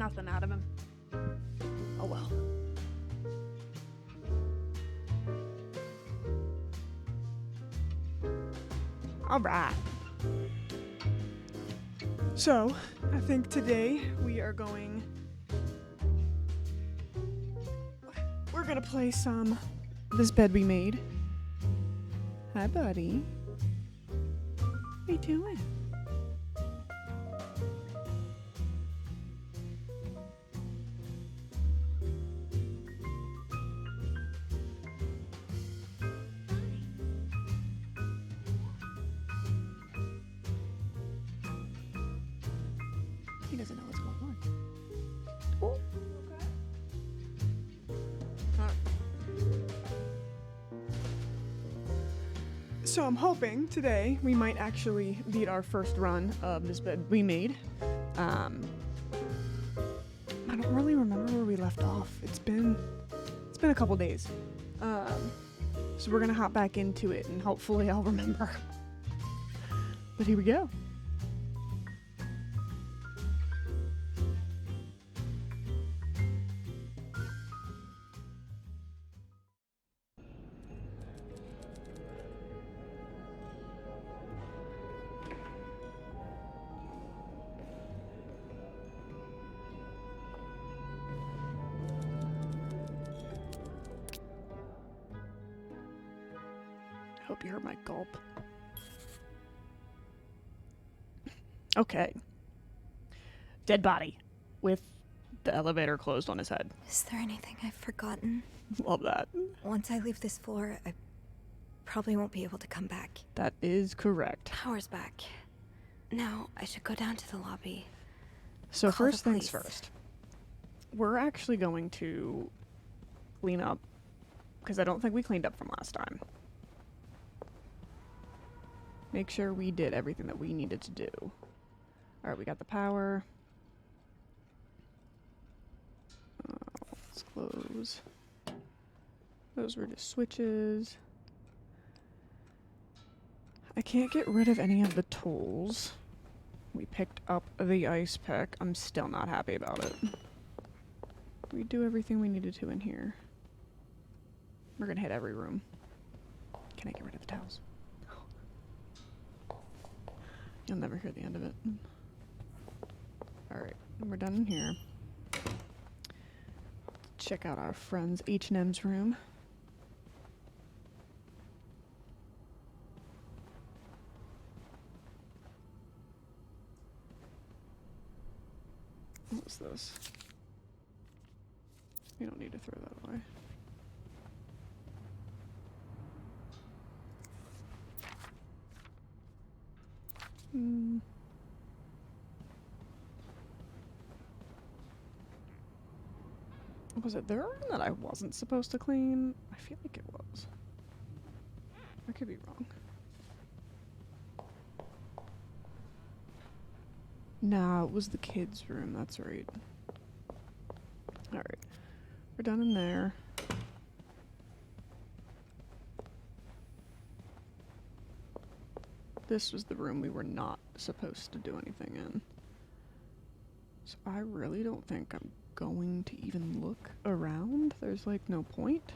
nothing out of him. Oh well. Alright. So, I think today we're gonna play some This Bed We Made. Hi, buddy. What are you doing? He doesn't know what's going on. Oh. So I'm hoping today we might actually beat our first run of This Bed We Made. I don't really remember where we left off. It's been a couple days. So we're gonna hop back into it and hopefully I'll remember. But here we go. Hope you heard my gulp. Okay. Dead body with the elevator closed on his head. Is there anything I've forgotten? Love that. Once I leave this floor, I probably won't be able to come back. That is correct. Power's back. Now, I should go down to the lobby. So Call the first things police. first. We're actually going to clean up, because I don't think we cleaned up from last time. Make sure we did everything that we needed to do. Alright, we got the power. Let's close. Those were just switches. I can't get rid of any of the tools. We picked up the ice pick. I'm still not happy about it. We do everything we needed to in here. We're gonna hit every room. Can I get rid of the towels? You'll never hear the end of it. Alright, we're done in here. Check out our friend's H&M's room. What's this? You don't need to throw that away. Was it their room that I wasn't supposed to clean? I feel like it was. I could be wrong. No, it was the kids' room, that's right. Alright. We're done in there. This was the room we were not supposed to do anything in. So I really don't think I'm going to even look around. There's like no point.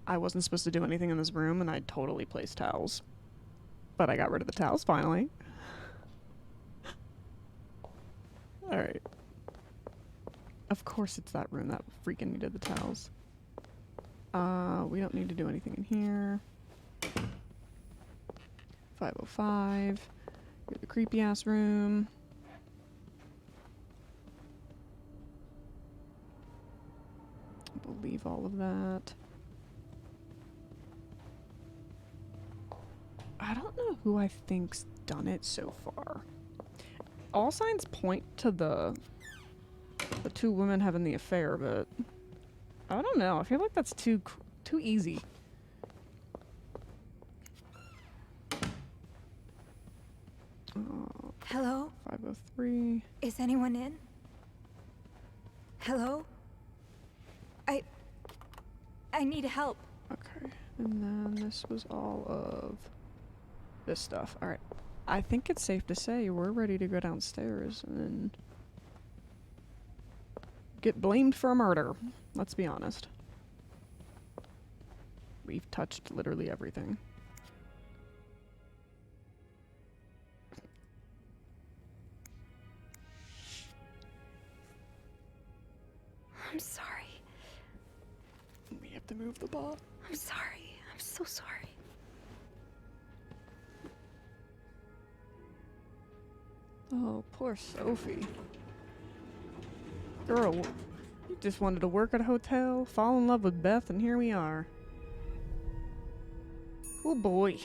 I wasn't supposed to do anything in this room and I totally placed towels. But I got rid of the towels finally. Alright. Of course it's that room that freaking needed the towels. We don't need to do anything in here. 505. You're the creepy ass room. We'll leave all of that. I don't know who I think's done it so far. All signs point to the two women having the affair, but I don't know. I feel like that's too easy. Hello? 503. Is anyone in? Hello? I need help. Okay. And then this was all of this stuff. Alright. I think it's safe to say we're ready to go downstairs and get blamed for a murder. Let's be honest. We've touched literally everything. I'm sorry. We have to move the ball. I'm sorry. I'm so sorry. Oh, poor Sophie. Girl, you just wanted to work at a hotel, fall in love with Beth, and here we are. Oh boy.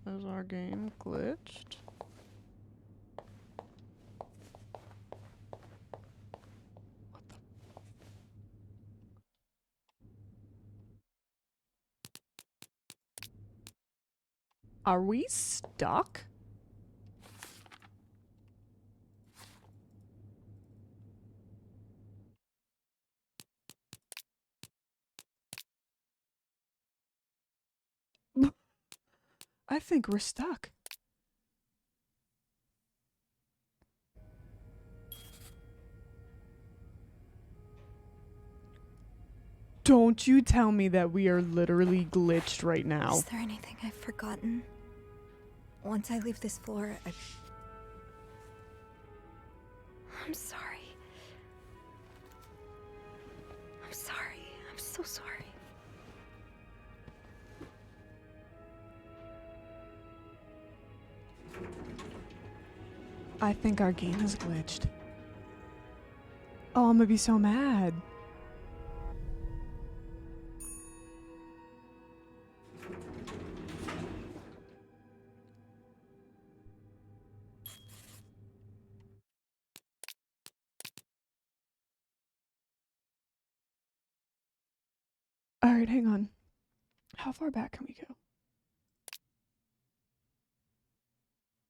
Is our game glitched? What the? Are we stuck? I think we're stuck. Don't you tell me that we are literally glitched right now. Is there anything I've forgotten? Once I leave this floor, I'm sorry. I'm sorry. I'm so sorry. I think our game is glitched. Oh, I'm gonna be so mad. Alright, hang on. How far back can we go?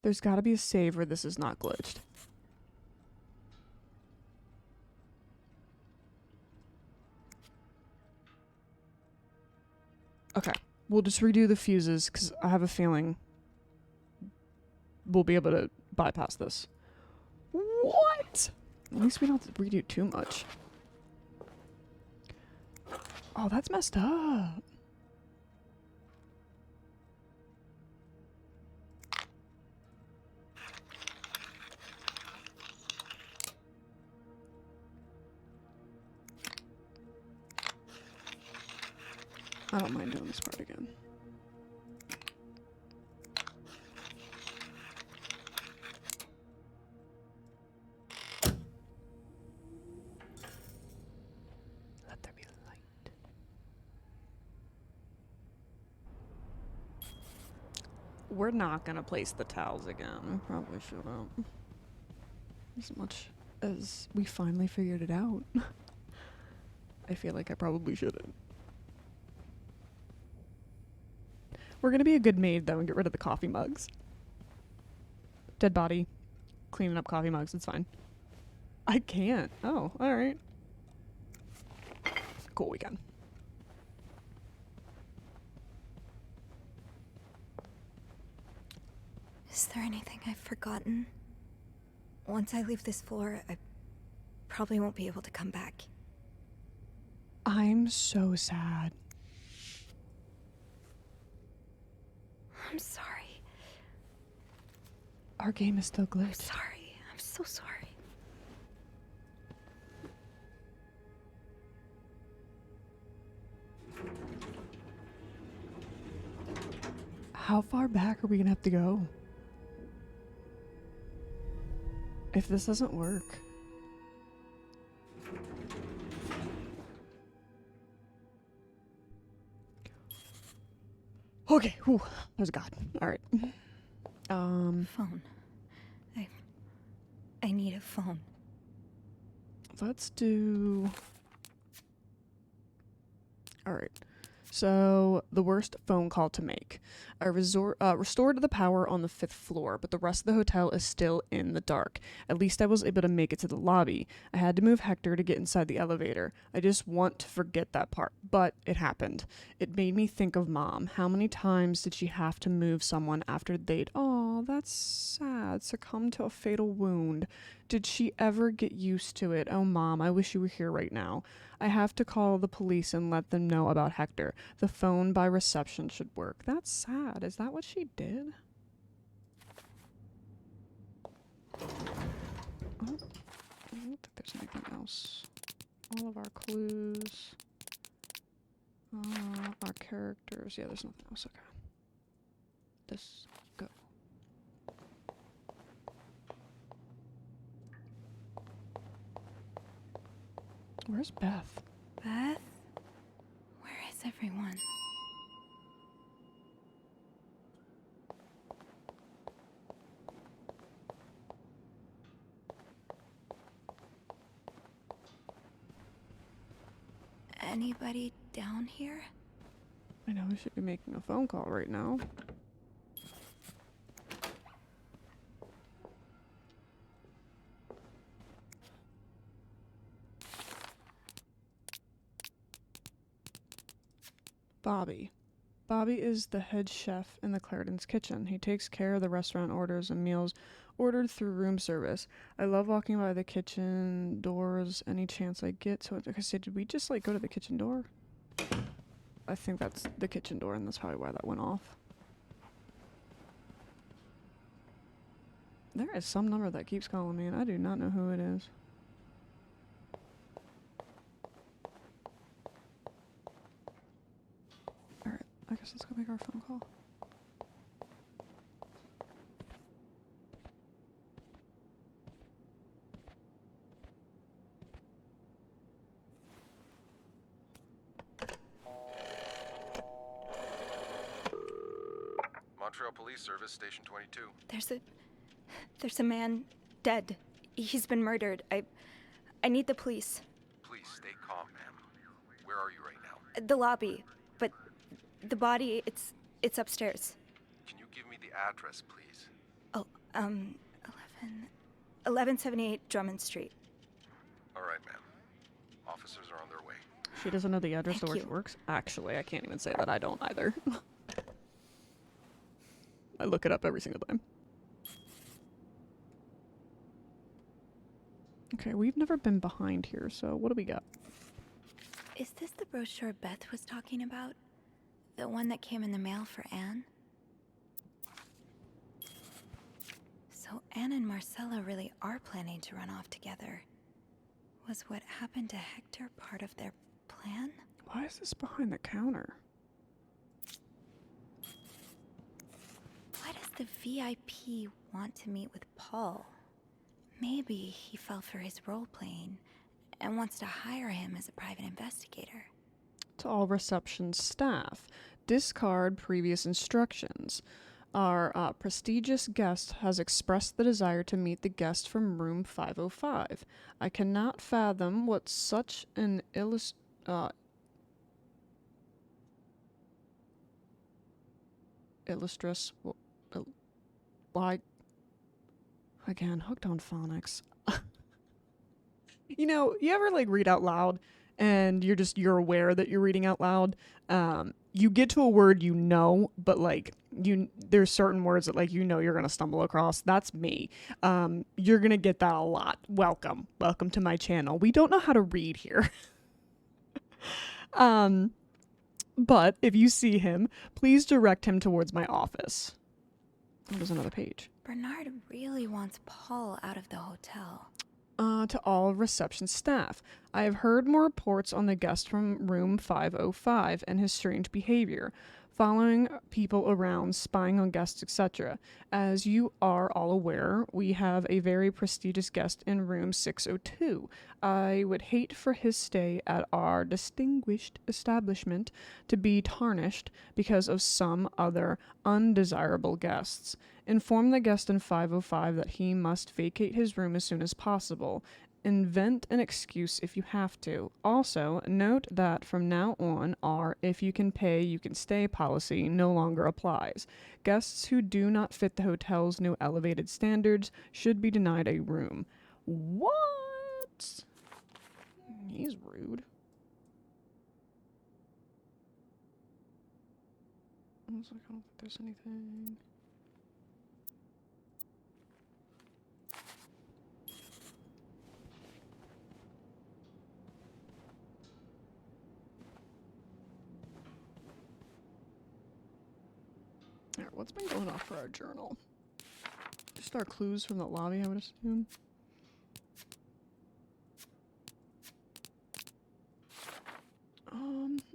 There's gotta be a save where this is not glitched. Okay, we'll just redo the fuses because I have a feeling we'll be able to bypass this. What? At least we don't have to redo too much. Oh, that's messed up. I don't mind doing this part again. Let there be light. We're not gonna place the towels again. Probably shouldn't. As much as we finally figured it out. I feel like I probably shouldn't. We're gonna be a good maid though and get rid of the coffee mugs. Dead body. Cleaning up coffee mugs, it's fine. I can't. Oh, alright. Cool, we can. Is there anything I've forgotten? Once I leave this floor, I probably won't be able to come back. I'm so sad. I'm sorry. Our game is still I'm glitched. sorry. I'm so sorry. How far back are we gonna have to go? If this doesn't work. Okay, whew, there's God. Alright. Phone. I need a phone. Let's do... Alright. So, the worst phone call to make. I restored the power on the 5th floor, but the rest of the hotel is still in the dark. At least I was able to make it to the lobby. I had to move Hector to get inside the elevator. I just want to forget that part, but it happened. It made me think of Mom. How many times did she have to move someone after they'd, oh, that's sad, succumb to a fatal wound? Did she ever get used to it? Oh, Mom, I wish you were here right now. I have to call the police and let them know about Hector. The phone by reception should work. That's sad. Is that what she did? Oh, I don't think there's anything else. All of our clues. Our characters. Yeah, there's nothing else. Okay. Let's go. Where's Beth? Beth? Where is everyone? Anybody down here? I know we should be making a phone call right now. Bobby. Bobby is the head chef in the Claritin's kitchen. He takes care of the restaurant orders and meals ordered through room service. I love walking by the kitchen doors any chance I get. So, like I said, did we just like go to the kitchen door? I think that's the kitchen door, and that's probably why that went off. There is some number that keeps calling me, and I do not know who it is. Alright, I guess let's go make our phone call. Montreal Police Service, Station 22. There's a man dead. He's been murdered. I need the police. Please stay calm, ma'am. Where are you right now? The lobby, but the body, it's upstairs. Can you give me the address, please? Oh, 1178 Drummond Street. All right, ma'am. Officers are on their way. She doesn't know the address to Thank where you. she works? Actually, I can't even say that I don't either. I look it up every single time. Okay, we've never been behind here, so what do we got? Is this the brochure Beth was talking about? The one that came in the mail for Anne? So Anne and Marcella really are planning to run off together. Was what happened to Hector part of their plan? Why is this behind the counter? Why does the VIP want to meet with Paul? Maybe he fell for his role-playing and wants to hire him as a private investigator. To all reception staff, discard previous instructions. Our prestigious guest has expressed the desire to meet the guest from room 505. I cannot fathom what such an illustrious... Why... Again, hooked on phonics. You know, you ever like read out loud and you're aware that you're reading out loud? You get to a word you know, but like there's certain words that like you're gonna stumble across. That's me. You're gonna get that a lot. Welcome to my channel. We don't know how to read here. But if you see him, please direct him towards my office. Oh, there's another page. Bernard really wants Paul out of the hotel. To all reception staff. I have heard more reports on the guest from room 505 and his strange behavior, following people around, spying on guests, etc. As you are all aware, we have a very prestigious guest in room 602. I would hate for his stay at our distinguished establishment to be tarnished because of some other undesirable guests. Inform the guest in 505 that he must vacate his room as soon as possible. Invent an excuse if you have to. Also, note that from now on, our if you can pay, you can stay policy no longer applies. Guests who do not fit the hotel's new elevated standards should be denied a room. What? He's rude. I was like, I don't think there's anything. Alright, what's been going off for our journal? Just our clues from the lobby, I would assume.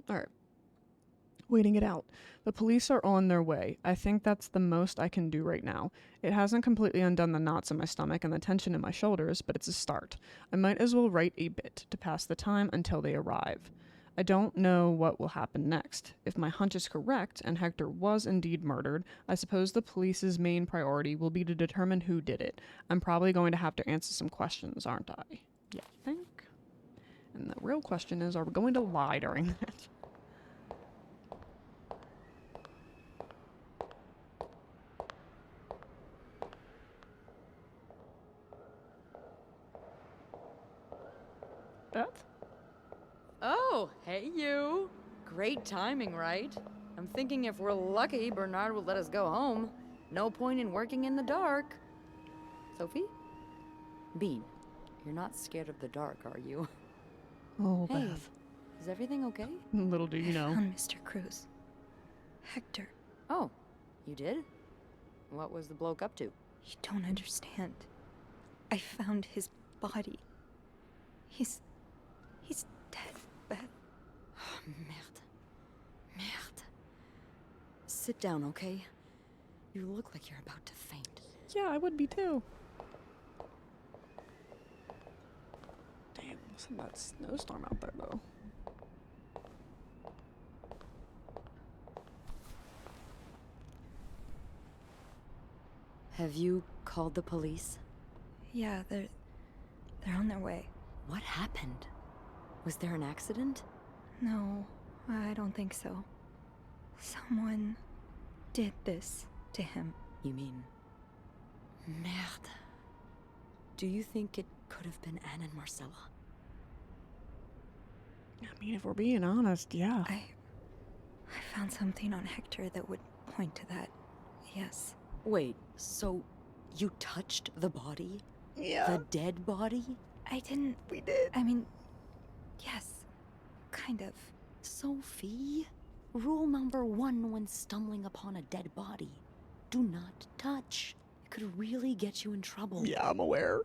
Alright. Waiting it out. The police are on their way. I think that's the most I can do right now. It hasn't completely undone the knots in my stomach and the tension in my shoulders, but it's a start. I might as well write a bit to pass the time until they arrive. I don't know what will happen next. If my hunch is correct and Hector was indeed murdered, I suppose the police's main priority will be to determine who did it. I'm probably going to have to answer some questions, aren't I? Yeah, I think. And the real question is, are we going to lie during that? Beth? Oh, hey you. Great timing, right? I'm thinking if we're lucky, Bernard will let us go home. No point in working in the dark. Sophie? Bean, you're not scared of the dark, are you? Oh, Hey, Beth. is everything okay? Little do you know. Found Mr. Cruz. Hector, Oh, you did? What was the bloke up to? you don't understand. I found his body. He's dead, Beth. Merde. Merde. Sit down, okay? You look like you're about to faint. Yeah, I would be too. Damn, listen to that snowstorm out there, though. Have you called the police? Yeah, they're on their way. What happened? Was there an accident? No, I don't think so. Someone did this to him. You mean... Merde. Do you think it could have been Anne and Marcella? I mean, if we're being honest, yeah. I found something on Hector that would point to that. Yes. Wait, so you touched the body? Yeah. The dead body? I didn't. We did. I mean, yes. Kind of. Sophie, rule number 1 when stumbling upon a dead body. Do not touch. It could really get you in trouble. Yeah, I'm aware.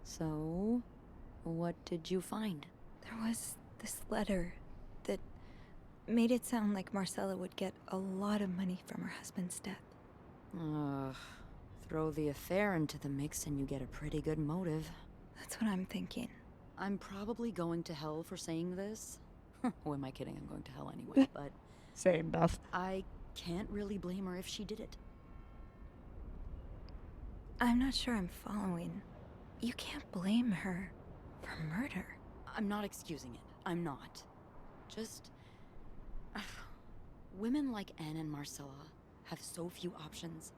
So, what did you find? There was this letter that made it sound like Marcella would get a lot of money from her husband's death. Ugh. Throw the affair into the mix and you get a pretty good motive. That's what I'm thinking. I'm probably going to hell for saying this. Who am I kidding? I'm going to hell anyway, but Same, Beth. I can't really blame her if she did it. I'm not sure I'm following. You can't blame her for murder. I'm not excusing it. I'm not. Just... women like Anne and Marcella have so few options.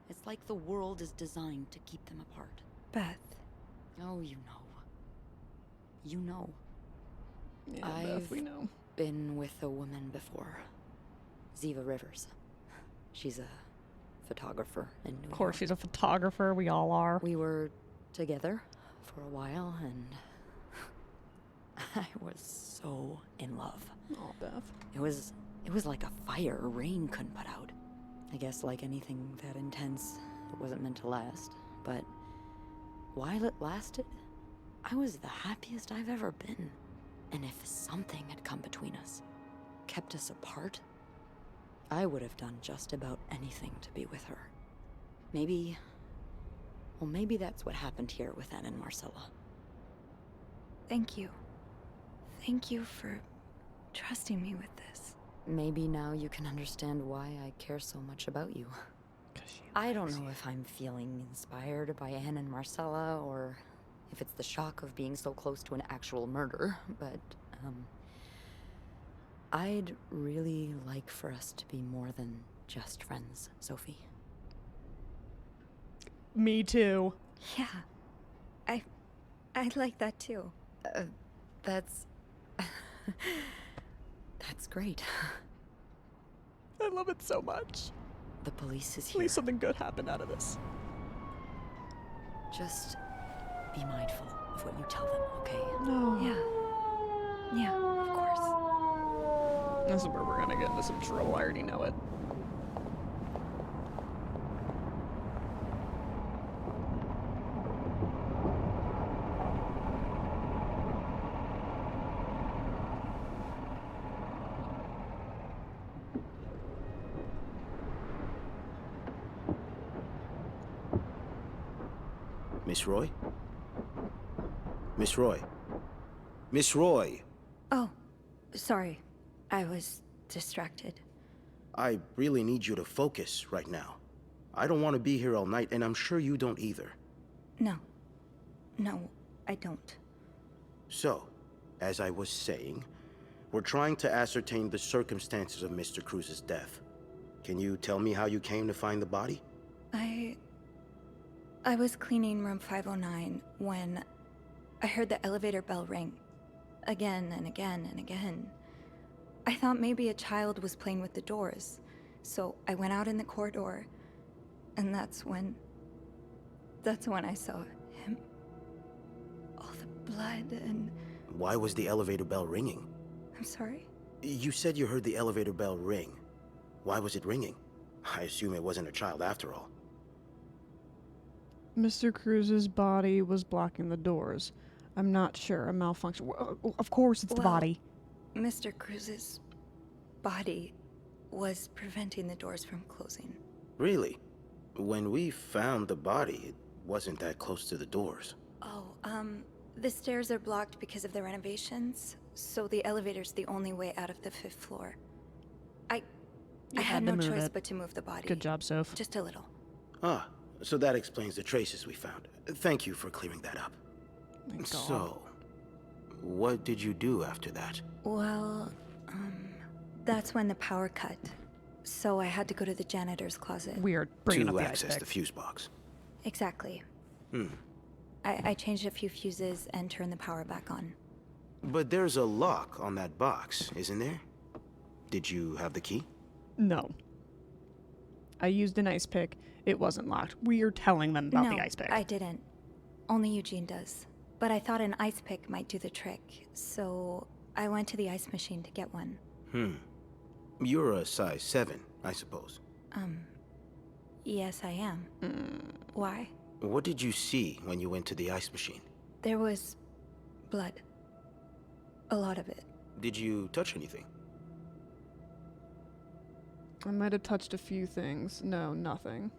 It's like the world is designed to keep them apart. Beth. Oh, you know. You know. Yeah, Beth, we know. Been with a woman before. Ziva Rivers. She's a photographer in New York. Of course, she's a photographer. We all are. We were together for a while, and I was so in love. Oh, Beth. It was like a fire Rain couldn't put out. I guess like anything that intense, it wasn't meant to last. But while it lasted, I was the happiest I've ever been. And if something had come between us, kept us apart, I would have done just about anything to be with her. Maybe that's what happened here with Anne and Marcella. Thank you. Thank you for trusting me with this. Maybe now you can understand why I care so much about you. I don't know if I'm feeling inspired by Anne and Marcella or if it's the shock of being so close to an actual murder, but, I'd really like for us to be more than just friends, Sophie. Me too. Yeah. I'd like that too. That's... That's great. I love it so much. The police is At here. least something good happened out of this. Just be mindful of what you tell them, okay? No. Yeah. Yeah, of course. This is where we're gonna get into some trouble. I already know it. Miss Roy? Miss Roy? Miss Roy! Oh, sorry. I was distracted. I really need you to focus right now. I don't want to be here all night, and I'm sure you don't either. No. No, I don't. So, as I was saying, we're trying to ascertain the circumstances of Mr. Cruz's death. Can you tell me how you came to find the body? I was cleaning room 509 when I heard the elevator bell ring. Again and again and again. I thought maybe a child was playing with the doors, so I went out in the corridor, and that's when I saw him. All the blood and... Why was the elevator bell ringing? I'm sorry? You said you heard the elevator bell ring. Why was it ringing? I assume it wasn't a child after all. Mr. Cruz's body was blocking the doors. I'm not sure. A malfunction. Of course, it's the Well, body. Mr. Cruz's body was preventing the doors from closing. Really? When we found the body, it wasn't that close to the doors. Oh, the stairs are blocked because of the renovations, so the elevator's the only way out of the 5th floor. I You had had no to move choice it. but to move the body. Good job, Soph. Just a little. Ah, so that explains the traces we found. Thank you for clearing that up. Thank God. So, what did you do after that? Well, that's when the power cut. So I had to go to the janitor's closet. We are bringing To up the ice access pick. the fuse box. Exactly. Hmm. I changed a few fuses and turned the power back on. But there's a lock on that box, isn't there? Did you have the key? No. I used an ice pick. It wasn't locked. We are telling them about no, the ice pick. I didn't. Only Eugene does. But I thought an ice pick might do the trick, so I went to the ice machine to get one. You're a size 7, I suppose. Yes, I am. Why? What did you see when you went to the ice machine? There was blood. A lot of it. Did you touch anything? I might have touched a few things. No, nothing.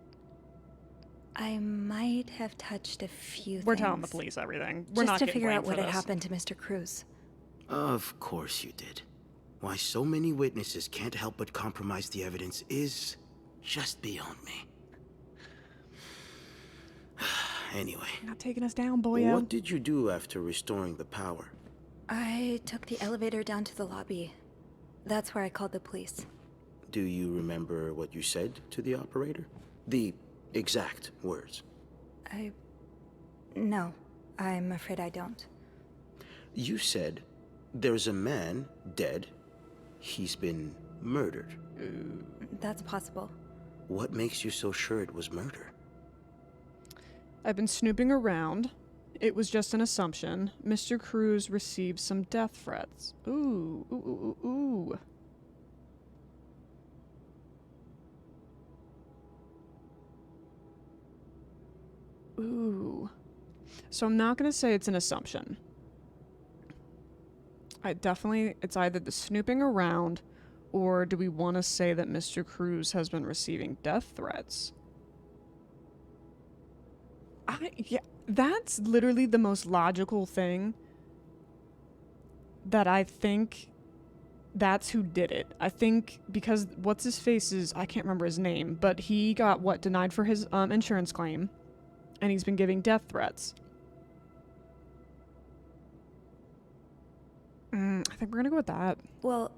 I might have touched a few We're things. telling the police everything. We're Just not to getting figure out blamed for what had this. happened to Mr. Cruz. Of course you did. Why so many witnesses can't help but compromise the evidence is just beyond me. Anyway, You're not taking us down, boyo. what did you do after restoring the power? I took the elevator down to the lobby. That's where I called the police. Do you remember what you said to the operator? The exact words. No, I'm afraid I don't. You said, there's a man dead. He's been murdered. That's possible. What makes you so sure it was murder? I've been snooping around. It was just an assumption. Mr. Cruz received some death threats. Ooh, ooh, ooh, ooh. Ooh. So I'm not going to say it's an assumption. It's either the snooping around, or do we want to say that Mr. Cruz has been receiving death threats? Yeah, that's literally the most logical thing that I think that's who did it. I think because what's his face is, I can't remember his name, but he got denied for his insurance claim, and he's been giving death threats. I think we're gonna go with that. Well,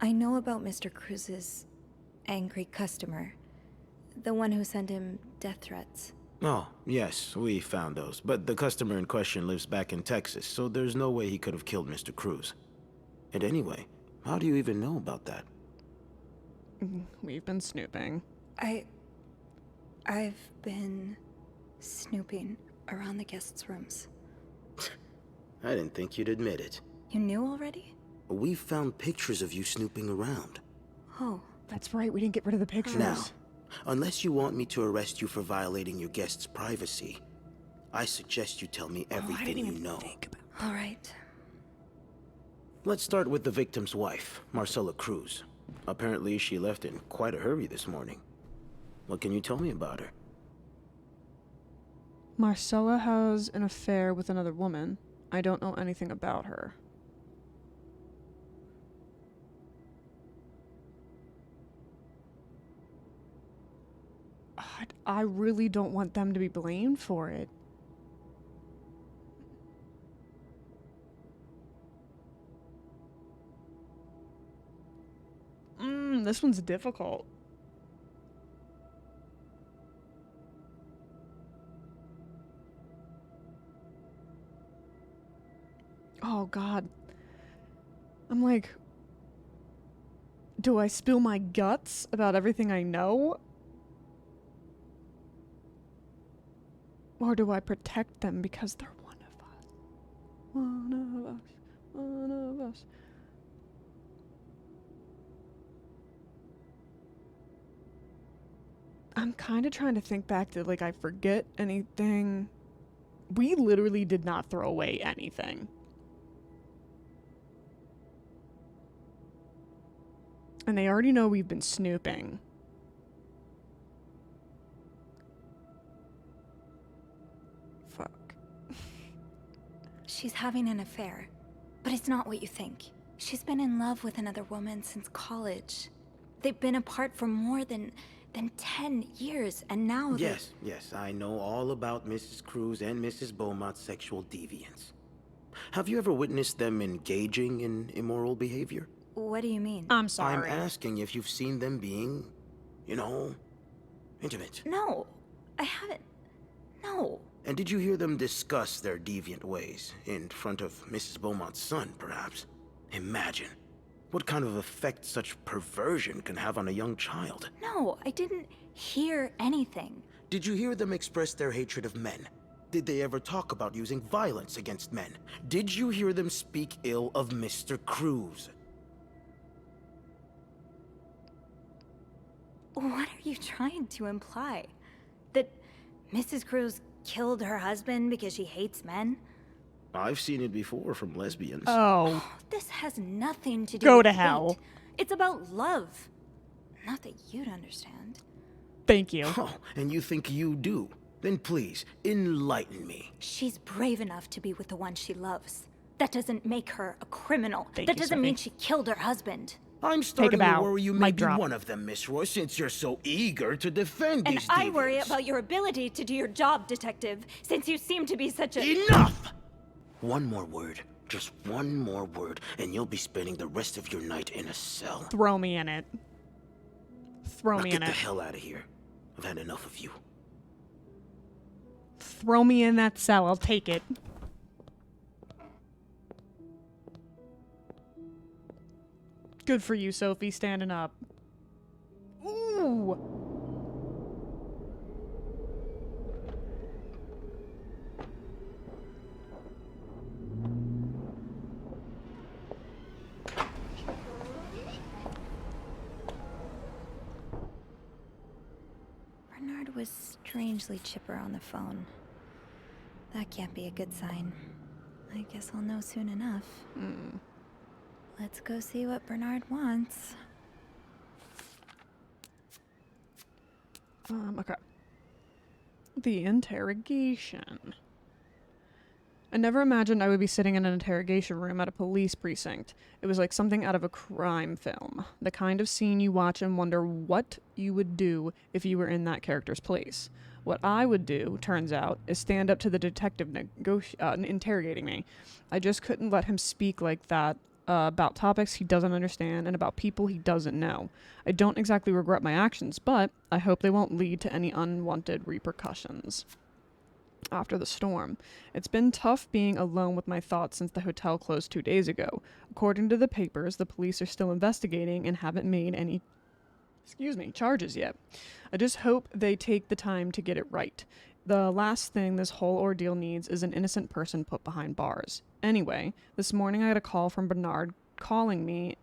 I know about Mr. Cruz's angry customer. The one who sent him death threats. Oh, yes, we found those. But the customer in question lives back in Texas, so there's no way he could have killed Mr. Cruz. And anyway, how do you even know about that? We've been snooping. I've been snooping around the guests' rooms. I didn't think you'd admit it. You knew already? We found pictures of you snooping around. Oh, That's right, we didn't get rid of the pictures. Now, unless you want me to arrest you for violating your guest's privacy, I suggest you tell me everything you know. all right. Let's start with the victim's wife, Marcela Cruz. Apparently, she left in quite a hurry this morning. What can you tell me about her? Marcella has an affair with another woman. I don't know anything about her. I really don't want them to be blamed for it. This one's difficult. Oh God. I'm like, do I spill my guts about everything I know? Or do I protect them because they're one of us? One of us. One of us. I'm kind of trying to think back to, like, I forget anything. We literally did not throw away anything. And they already know we've been snooping. Fuck. She's having an affair, but it's not what you think. She's been in love with another woman since college. They've been apart for more than 10 years, and now Yes, I know all about Mrs. Cruz and Mrs. Beaumont's sexual deviance. Have you ever witnessed them engaging in immoral behavior? What do you mean? I'm sorry. I'm asking if you've seen them being, intimate. No, I haven't. No. And did you hear them discuss their deviant ways in front of Mrs. Beaumont's son, perhaps? Imagine what kind of effect such perversion can have on a young child. No, I didn't hear anything. Did you hear them express their hatred of men? Did they ever talk about using violence against men? Did you hear them speak ill of Mr. Cruz? What are you trying to imply? That Mrs. Cruz killed her husband because she hates men? I've seen it before from lesbians. Oh. This has nothing to do Go with to hate. hell. It's about love. Not that you'd understand. Thank you. Oh, and you think you do? Then please, enlighten me. She's brave enough to be with the one she loves. That doesn't make her a criminal. Thank That you, doesn't Sophie. mean she killed her husband. I'm starting to bow. worry you Mic may be drop. one of them, Miss Roy, since you're so eager to defend And these I worry deviants. about your ability to do your job, detective, since you seem to be such a— Enough! One more word, just one more word, and you'll be spending the rest of your night in a cell. Throw me in it. Throw Now me get in the it. hell out of here. I've had enough of you. Throw me in that cell. I'll take it. Good for you, Sophie, standing up. Ooh. Bernard was strangely chipper on the phone. That can't be a good sign. I guess I'll know soon enough. Let's go see what Bernard wants. Okay. The interrogation. I never imagined I would be sitting in an interrogation room at a police precinct. It was like something out of a crime film. The kind of scene you watch and wonder what you would do if you were in that character's place. What I would do, turns out, is stand up to the detective interrogating me. I just couldn't let him speak like that about topics he doesn't understand and about people he doesn't know. I don't exactly regret my actions, but I hope they won't lead to any unwanted repercussions. After the storm, it's been tough being alone with my thoughts since the hotel closed 2 days ago. According to the papers, the police are still investigating and haven't made any charges yet. I just hope they take the time to get it right. The last thing this whole ordeal needs is an innocent person put behind bars. Anyway, this morning I had a call from Bernard calling me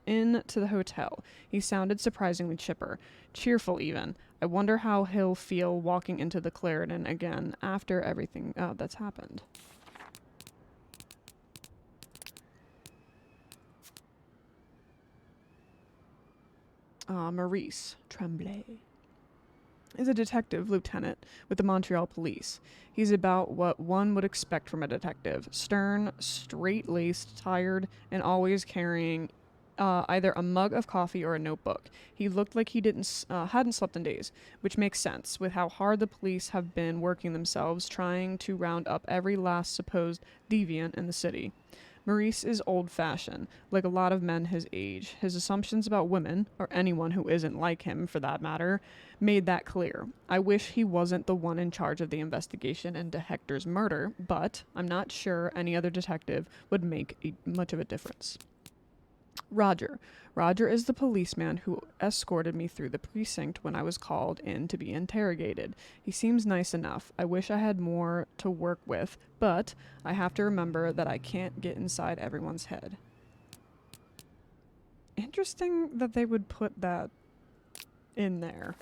in to the hotel. He sounded surprisingly chipper, cheerful even. I wonder how he'll feel walking into the Clarendon again after everything that's happened. Maurice Tremblay is a detective lieutenant with the Montreal Police. He's about what one would expect from a detective. Stern, straight-laced, tired, and always carrying either a mug of coffee or a notebook. He looked like he hadn't slept in days, which makes sense with how hard the police have been working themselves trying to round up every last supposed deviant in the city. Maurice is old-fashioned, like a lot of men his age. His assumptions about women, or anyone who isn't like him for that matter, made that clear. I wish he wasn't the one in charge of the investigation into Hector's murder, but I'm not sure any other detective would make much of a difference. Roger. Roger is the policeman who escorted me through the precinct when I was called in to be interrogated. He seems nice enough. I wish I had more to work with, but I have to remember that I can't get inside everyone's head. Interesting that they would put that in there.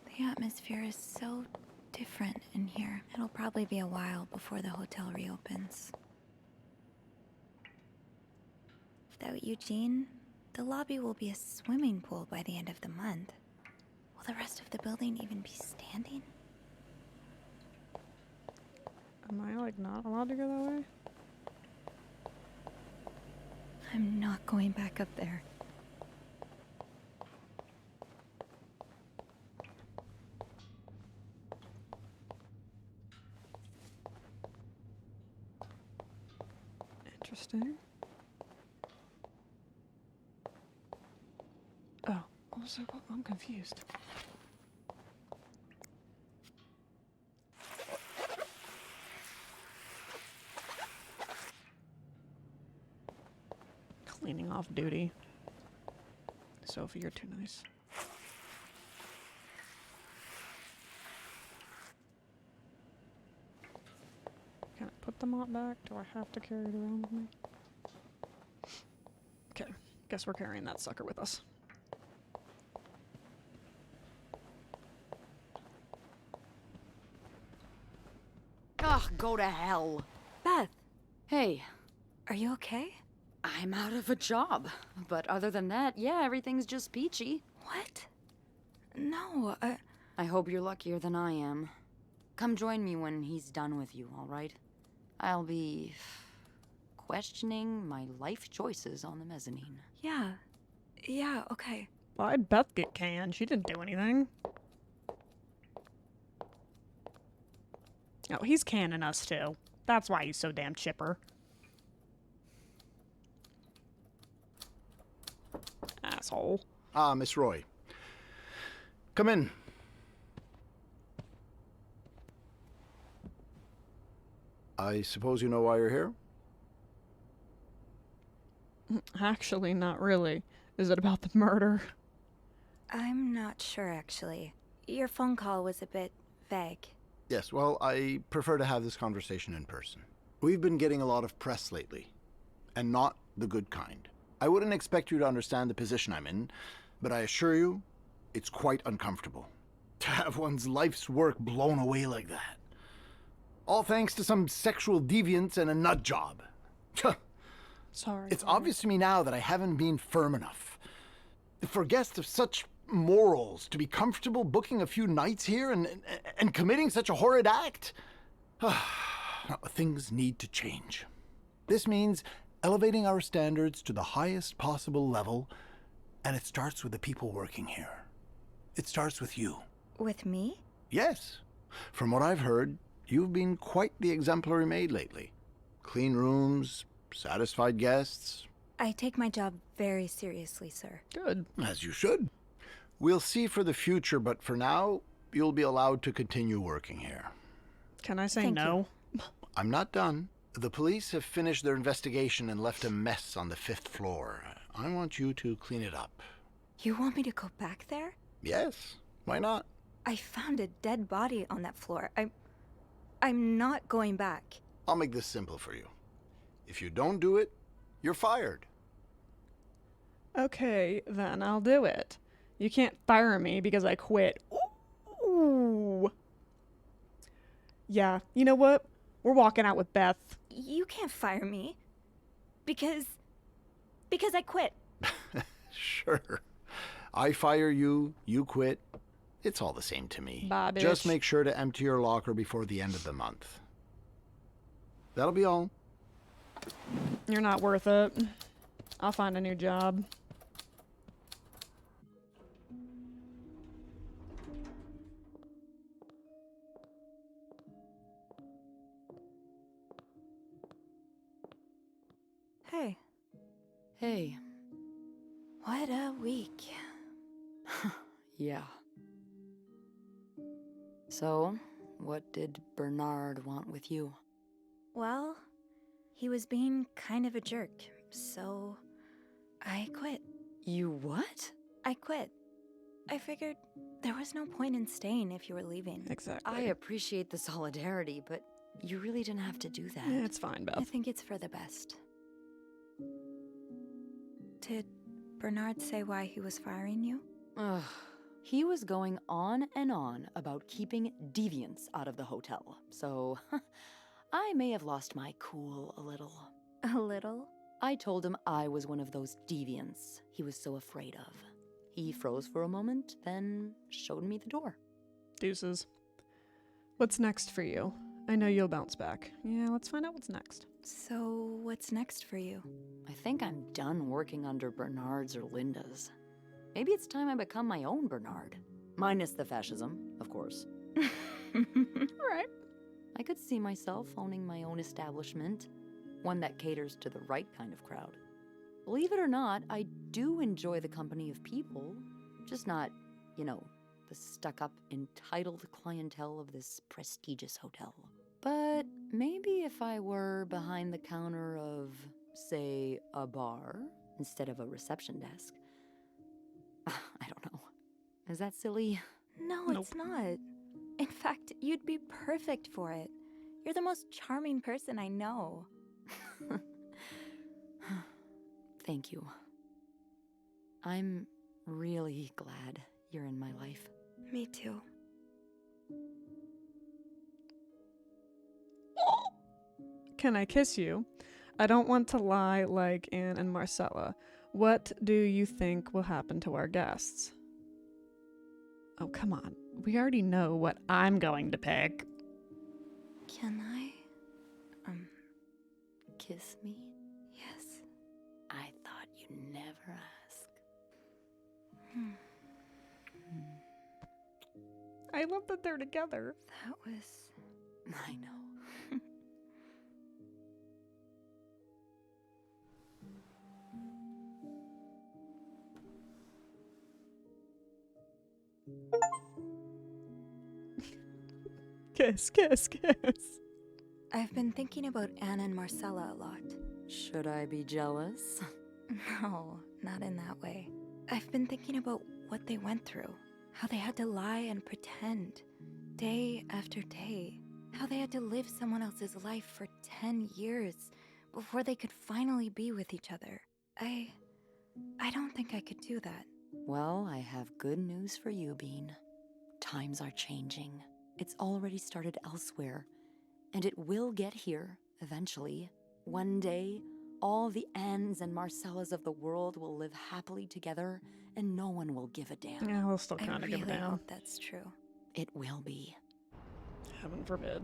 The atmosphere is so different in here. It'll probably be a while before the hotel reopens. Without Eugene, the lobby will be a swimming pool by the end of the month. Will the rest of the building even be standing? Am I, not allowed to go that way? I'm not going back up there. Interesting. Oh, also, I'm confused. Cleaning off duty. Sophie, you're too nice. Can I put the mop back? Do I have to carry it around with me? Okay, guess we're carrying that sucker with us. Ugh, go to hell. Beth, Hey, are you okay? I'm out of a job. But other than that, yeah, everything's just peachy. What? No, I hope you're luckier than I am. Come join me when he's done with you, all right? I'll be questioning my life choices on the mezzanine. yeah, okay. Why'd Beth get canned? She didn't do anything. Oh, he's canning us too. That's why he's so damn chipper. Asshole. Ah, Miss Roy. Come in. I suppose you know why you're here? Actually, not really. Is it about the murder? I'm not sure, actually. Your phone call was a bit vague. Yes, well, I prefer to have this conversation in person. We've been getting a lot of press lately, and not the good kind. I wouldn't expect you to understand the position I'm in, but I assure you, it's quite uncomfortable. To have one's life's work blown away like that. All thanks to some sexual deviant and a nut job. Sorry. It's obvious to me now that I haven't been firm enough. For guests of such morals to be comfortable booking a few nights here and committing such a horrid act? Things need to change. This means elevating our standards to the highest possible level, and it starts with the people working here. It starts with you. With me? Yes. From what I've heard, you've been quite the exemplary maid lately. Clean rooms, satisfied guests. I take my job very seriously, sir. Good. As you should. We'll see for the future, but for now, you'll be allowed to continue working here. Can I say Thank no? I'm not done. The police have finished their investigation and left a mess on the 5th floor. I want you to clean it up. You want me to go back there? Yes, why not? I found a dead body on that floor. I'm not going back. I'll make this simple for you. If you don't do it, you're fired. Okay, then I'll do it. You can't fire me because I quit. Ooh. Yeah, you know what? We're walking out with Beth. You can't fire me. Because I quit. Sure. I fire you, you quit. It's all the same to me. Bye, Just bitch. make sure to empty your locker before the end of the month. That'll be all. You're not worth it. I'll find a new job. Hey, Hey. what a week. Yeah. So, what did Bernard want with you? Well, he was being kind of a jerk, so I quit. You what? I quit. I figured there was no point in staying if you were leaving. Exactly. I appreciate the solidarity, but you really didn't have to do that. Yeah, it's fine, I Beth. think it's for the best. Did Bernard say why he was firing you? Ugh. He was going on and on about keeping deviants out of the hotel, so I may have lost my cool a little. A little? I told him I was one of those deviants he was so afraid of. He froze for a moment, then showed me the door. Deuces. What's next for you? I know you'll bounce back. Yeah, let's find out what's next. So, what's next for you? I think I'm done working under Bernard's or Linda's. Maybe it's time I become my own Bernard. Minus the fascism, of course. All right. I could see myself owning my own establishment, one that caters to the right kind of crowd. Believe it or not, I do enjoy the company of people, just not, the stuck-up, entitled clientele of this prestigious hotel. But maybe if I were behind the counter of, say, a bar instead of a reception desk. I don't know. Is that silly? No, Nope. it's not. In fact, you'd be perfect for it. You're the most charming person I know. Thank you. I'm really glad you're in my life. Me too. Can I kiss you? I don't want to lie like Anne and Marcella. What do you think will happen to our guests? Oh, come on. We already know what I'm going to pick. Can I? Kiss me? Yes. I thought you'd never ask. I love that they're together. That was... I know. Kiss, kiss, kiss. I've been thinking about Anne and Marcella a lot. Should I be jealous? No, not in that way. I've been thinking about what they went through. How they had to lie and pretend. Day after day. How they had to live someone else's life for 10 years before they could finally be with each other. I don't think I could do that. Well, I have good news for you, Bean. Times are changing. It's already started elsewhere, and it will get here eventually. One day, all the Annes and Marcellas of the world will live happily together and no one will give a damn. Yeah, we'll still I kind of give a really damn. hope that's true. It will be. Heaven forbid.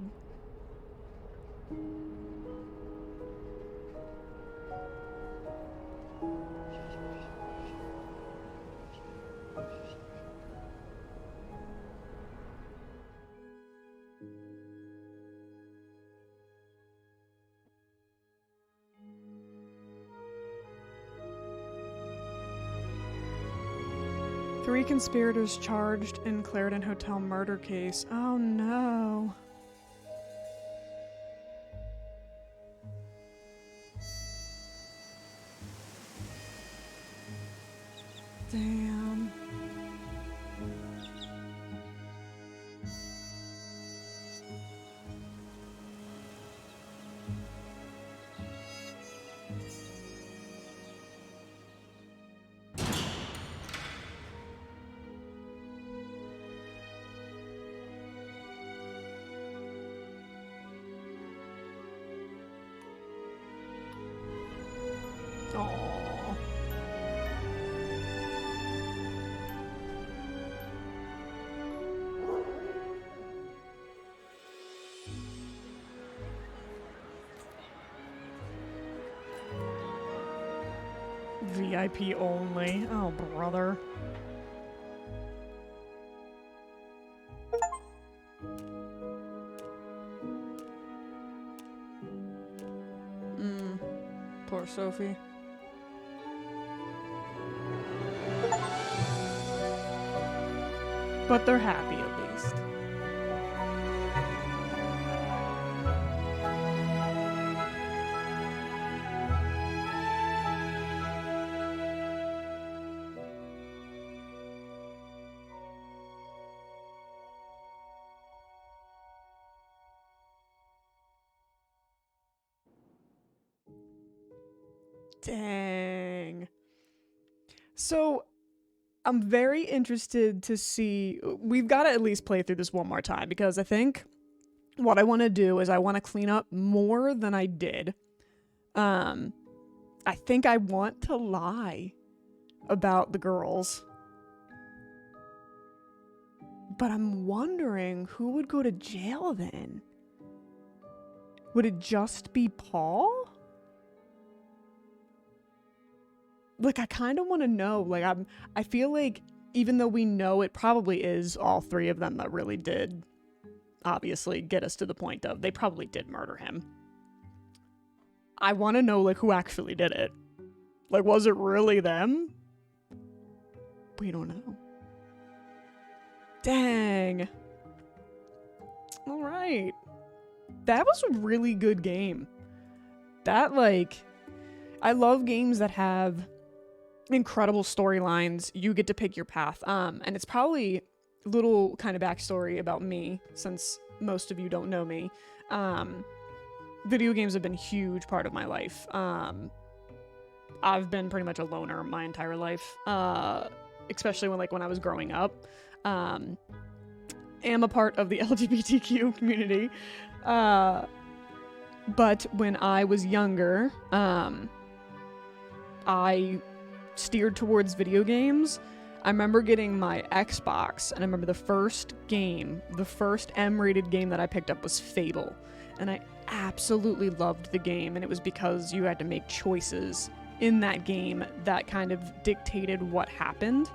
Three conspirators charged in Clarendon Hotel murder case. Oh no. Damn. Aww. VIP only. Oh, brother. Poor Sophie. But they're happy at least. Dang. So, I'm very interested to see. We've got to at least play through this one more time because I think what I want to do is I want to clean up more than I did. I think I want to lie about the girls. But I'm wondering who would go to jail then? Would it just be Paul? Like, I kind of want to know. Like, I feel like even though we know it probably is all three of them that really did obviously get us to the point of they probably did murder him. I want to know, like, who actually did it. Like, was it really them? We don't know. Dang. All right. That was a really good game. That, like, I love games that have incredible storylines. You get to pick your path. And it's probably a little kind of backstory about me, since most of you don't know me. Video games have been a huge part of my life. I've been pretty much a loner my entire life, especially when I was growing up. Am a part of the LGBTQ community. But when I was younger, I steered towards video games. I remember getting my Xbox, and I remember the first M-rated game that I picked up was Fable. And I absolutely loved the game, and it was because you had to make choices in that game that kind of dictated what happened.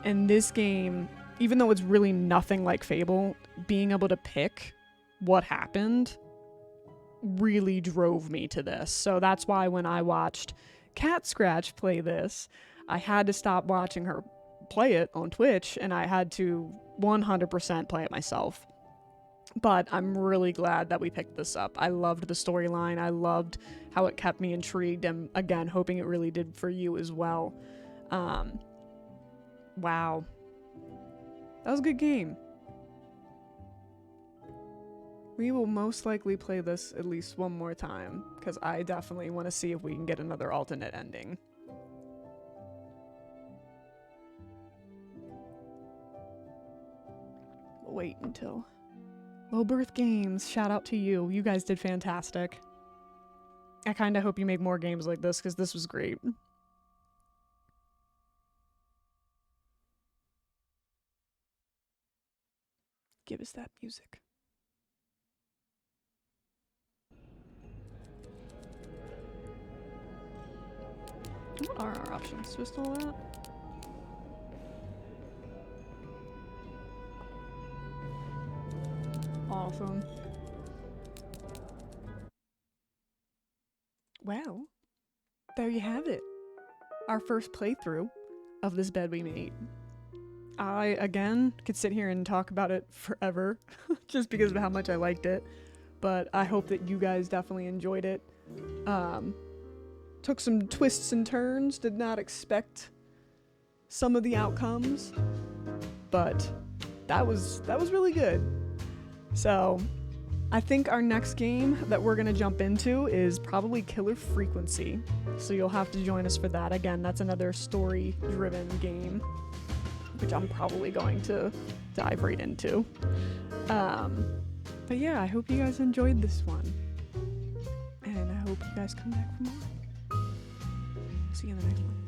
And this game, even though it's really nothing like Fable, being able to pick what happened really drove me to this. So that's why when I watched Cat Scratch play this, I had to stop watching her play it on Twitch, and I had to 100% play it myself. But I'm really glad that we picked this up. I loved the storyline. I loved how it kept me intrigued, and again, hoping it really did for you as well. Wow. That was a good game. We will most likely play this at least one more time, because I definitely want to see if we can get another alternate ending. We'll wait until... Low Birth Games, shout out to you. You guys did fantastic. I kind of hope you make more games like this because this was great. Give us that music. What are our options? Just all that? Awesome. Well, there you have it. Our first playthrough of this bed we made. I, again, could sit here and talk about it forever just because of how much I liked it. But I hope that you guys definitely enjoyed it. Took some twists and turns, did not expect some of the outcomes, but that was really good. So I think our next game that we're gonna jump into is probably Killer Frequency. So you'll have to join us for that. Again, that's another story-driven game, which I'm probably going to dive right into. But yeah, I hope you guys enjoyed this one. And I hope you guys come back for more. See you in the next one.